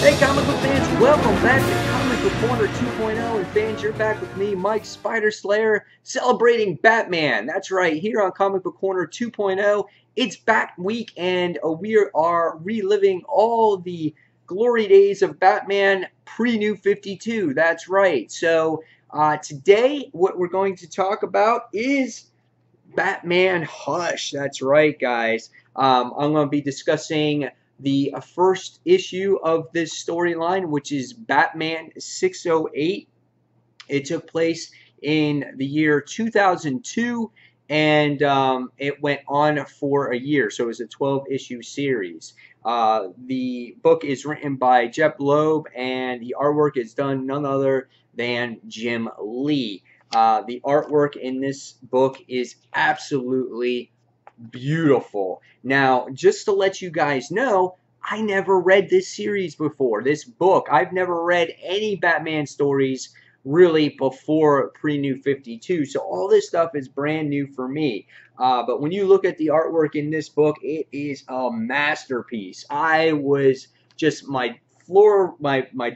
Hey comic book fans, welcome back to Comic Book Corner 2.0, and fans, you're back with me, Mike Spider Slayer, celebrating Batman. That's right, here on Comic Book Corner 2.0, it's Bat Week, and we are reliving all the glory days of Batman pre-New 52. That's right. So today, what we're going to talk about is Batman Hush. That's right, guys. I'm going to be discussing the first issue of this storyline, which is Batman 608. It took place in the year 2002, and it went on for a year, so it was a 12-issue series. The book is written by Jeff Loeb, and the artwork is done none other than Jim Lee. The artwork in this book is absolutely beautiful. Now, just to let you guys know, I never read this series before, this book. I've never read any Batman stories really before pre-New 52, so all this stuff is brand new for me. But when you look at the artwork in this book, it is a masterpiece. I was just, my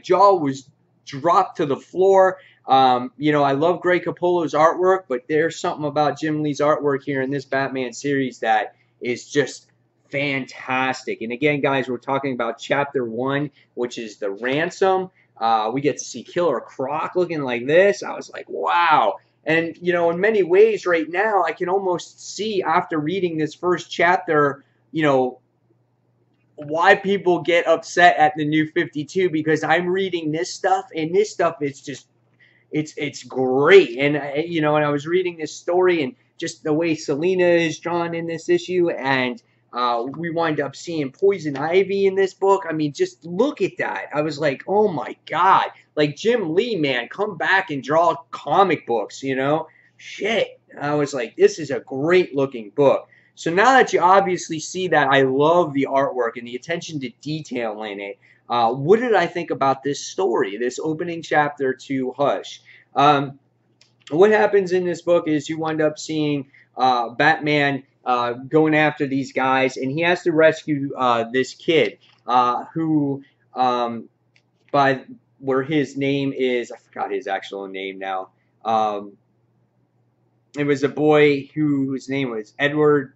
jaw was dropped to the floor. You know, I love Greg Capullo's artwork, but there's something about Jim Lee's artwork here in this Batman series that is just fantastic. And again, guys, we're talking about Chapter 1, which is the ransom. We get to see Killer Croc looking like this. I was like, wow. And, you know, in many ways right now, I can almost see after reading this first chapter, you know, why people get upset at the New 52, because I'm reading this stuff, and this stuff is just, it's great. And you know, and I was reading this story, and just the way Selina is drawn in this issue, and we wind up seeing Poison Ivy in this book. I mean, just look at that. I was like, oh my God, like Jim Lee, man, come back and draw comic books, you know? Shit. I was like, this is a great looking book. So now that you obviously see that I love the artwork and the attention to detail in it, what did I think about this story, this opening chapter to Hush? What happens in this book is you wind up seeing Batman going after these guys, and he has to rescue this kid who, where his name is, I forgot his actual name now. It was a boy whose name was Edward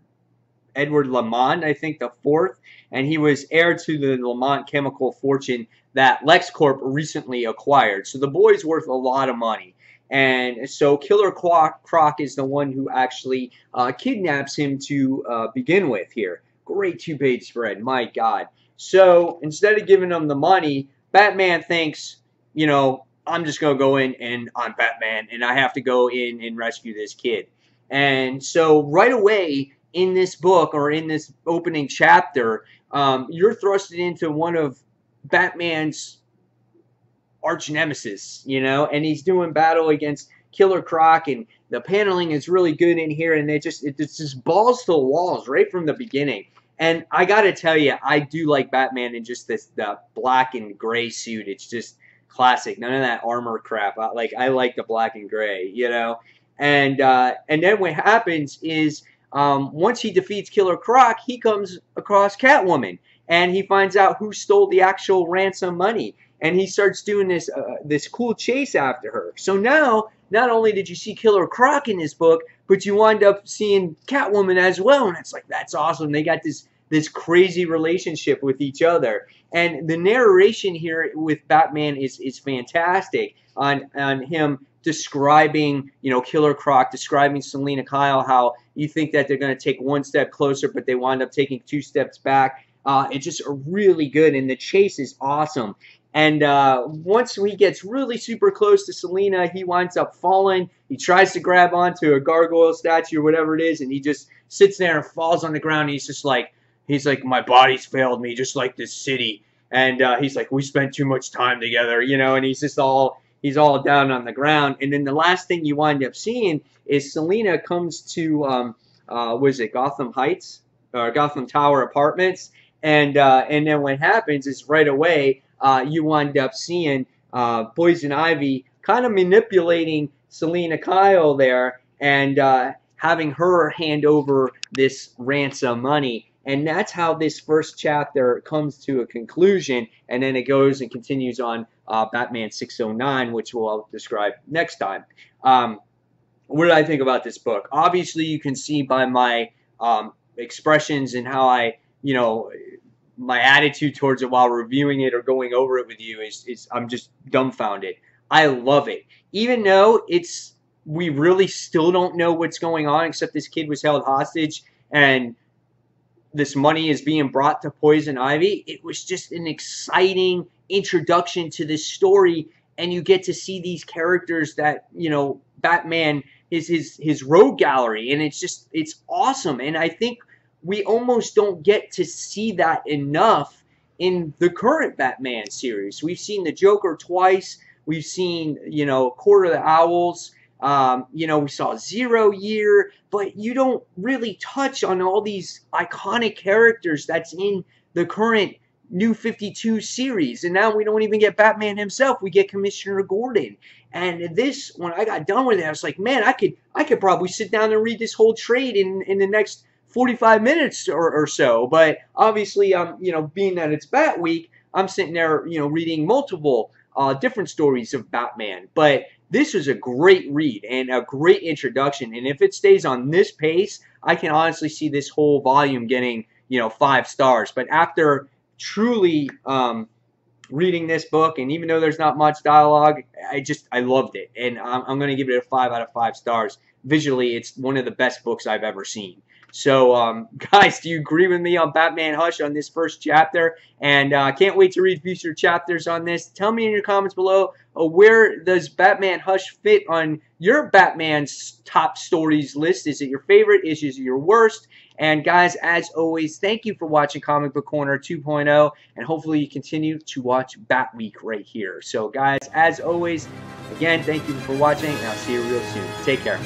Lamont, I think, the fourth, and he was heir to the Lamont chemical fortune that LexCorp recently acquired. So the boy's worth a lot of money. And so Killer Croc is the one who actually kidnaps him to begin with here. Great two-page spread, my God. So instead of giving him the money, Batman thinks, you know, I'm just going to go in and I'm Batman, and I have to go in and rescue this kid. And so right away in this book, or in this opening chapter, you're thrusted into one of Batman's arch nemesis, you know, and he's doing battle against Killer Croc, and the paneling is really good in here, and it's just balls to the walls right from the beginning. And I gotta tell you, I do like Batman in just the black and gray suit. It's just classic. None of that armor crap. I like the black and gray, you know. And then what happens is, once he defeats Killer Croc, he comes across Catwoman, and he finds out who stole the actual ransom money, and he starts doing this cool chase after her. So now, not only did you see Killer Croc in this book, but you wind up seeing Catwoman as well, and it's like, that's awesome. They got this crazy relationship with each other, and the narration here with Batman is fantastic on him describing, you know, Killer Croc, describing Selina Kyle, how you think that they're going to take one step closer, but they wind up taking 2 steps back. It's just really good, and the chase is awesome. And once he gets really super close to Selina, he winds up falling. He tries to grab onto a gargoyle statue or whatever it is, and he just sits there and falls on the ground. And he's like, my body's failed me, just like this city. And he's like, we spent too much time together, you know, and he's all down on the ground. And then the last thing you wind up seeing is Selina comes to, was it Gotham Heights? Or Gotham Tower Apartments. And then what happens is right away, you wind up seeing Poison Ivy kind of manipulating Selina Kyle there, and having her hand over this ransom money. And that's how this first chapter comes to a conclusion, and then it goes and continues on Batman 609, which we'll describe next time. What did I think about this book? Obviously, you can see by my expressions and how I, my attitude towards it while reviewing it or going over it with you is I'm just dumbfounded. I love it. Even though we really still don't know what's going on, except this kid was held hostage and this money is being brought to Poison Ivy. It was just an exciting introduction to this story, and you get to see these characters that, Batman is his rogue gallery, and it's awesome. And I think we almost don't get to see that enough in the current Batman series. We've seen the Joker twice. We've seen, Court of the Owls. We saw 0 Year, but you don't really touch on all these iconic characters that's in the current New 52 series. And now we don't even get Batman himself. We get Commissioner Gordon. And this, when I got done with it, I was like, man, I could probably sit down and read this whole trade in the next 45 minutes or so. But obviously, being that it's Bat Week, I'm sitting there, reading multiple different stories of Batman. But this was a great read and a great introduction. And if it stays on this pace, I can honestly see this whole volume getting, 5 stars. But after truly reading this book, and even though there's not much dialogue, I loved it. And I'm going to give it a 5 out of 5 stars. Visually, it's one of the best books I've ever seen. So, guys, do you agree with me on Batman Hush on this first chapter? And I can't wait to read future chapters on this. Tell me in your comments below, where does Batman Hush fit on your Batman's top stories list? Is it your favorite? Is it your worst? And, guys, as always, thank you for watching Comic Book Corner 2.0, and hopefully you continue to watch Bat Week right here. So, guys, as always, again, thank you for watching, and I'll see you real soon. Take care.